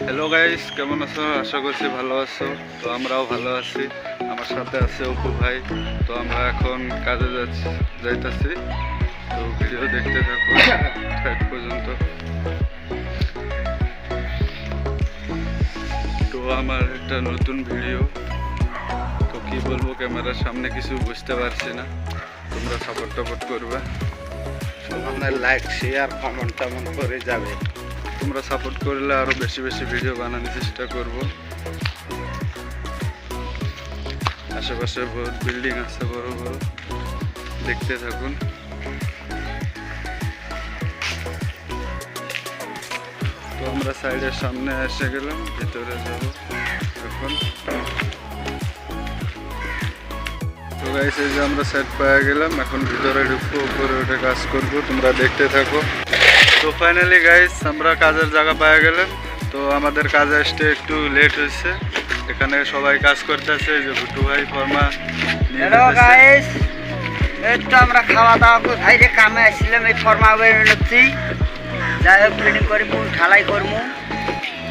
Hello guys, কেমন আছো? আশা করছি ভালো আছো। তো আমরাও ভালো আছি। আমার সাথে আছে অপু ভাই। তো আমরা এখন কাজে যাইতেছি। তো ভিডিও দেখতে থাকো শেষ পর্যন্ত। তো আমার একটা নতুন ভিডিও, তো কি বলবো, ক্যামেরার সামনে কিছু বুঝতে পারছি না। তোমরা সাপোর্ট করবে, লাইক শেয়ার কমেন্ট তেমন করে যাবে। তোমরা সাপোর্ট করলে আরো বেশি বেশি ভিডিও বানানোর চেষ্টা করব। আশেপাশে বহুত বিল্ডিং আছে বড় বড়, দেখতে থাকুন। তো আমরা সাইডের সামনে এসে গেলাম, ভিতরে যাব এখন। তো গাইস, এই যে আমরা সাইড পেয়ে গেলাম, এখন ভিতরে ঢুকবো, উপরে উঠে কাজ করব, তোমরা দেখতে থাকো। তো ফাইনালি গাইস, আমরা কাজের জায়গা পেয়ে গেলাম। তো আমাদের কাজ আসতে একটু লেট হয়েছে। এখানে সবাই কাজ করতেছে, যে ভুটু ভাই ফর্মা নিয়ে হ্যালো গাইস, এই তো আমরা খাওয়া দাওয়া করে বাইরে কামে আসছিলাম। এই ফর্মা বেরোচ্ছি, যাই হোক ফিল্ডিং করি, ঢালাই করবো।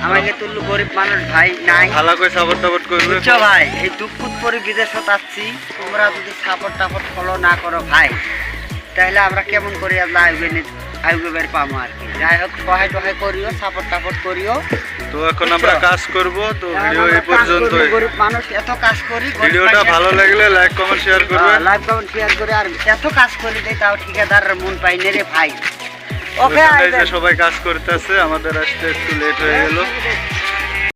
আমাকে তুললু গরিব মানুষ ভাই নাই, ভালো করে সাপোর্ট করবে বুঝছো ভাই। এই দুপুর পরে বিদেশত আসছি, তোমরা যদি সাপোর্ট ফলো না করো ভাই, তাহলে আমরা কেমন করি আইবের পাবো আর কি। যাই হোক সহায় টহায় করিও, সাপোর্ট করিও। তো এখন আমরা কাজ করব। তো ভিডিও এই পর্যন্ত। গরিব মানুষ এত কাজ করি, ভিডিওটা ভালো লাগলে লাইক কমেন্ট শেয়ার করবেন। লাইক কমেন্ট শেয়ার করে। আর এত কাজ করি দেই, তাও ঠিকাদারের মন পাই না রে ভাই। ওকে, সবাই কাজ করতেছে, আমাদের আসতে একটু লেট হয়ে গেল।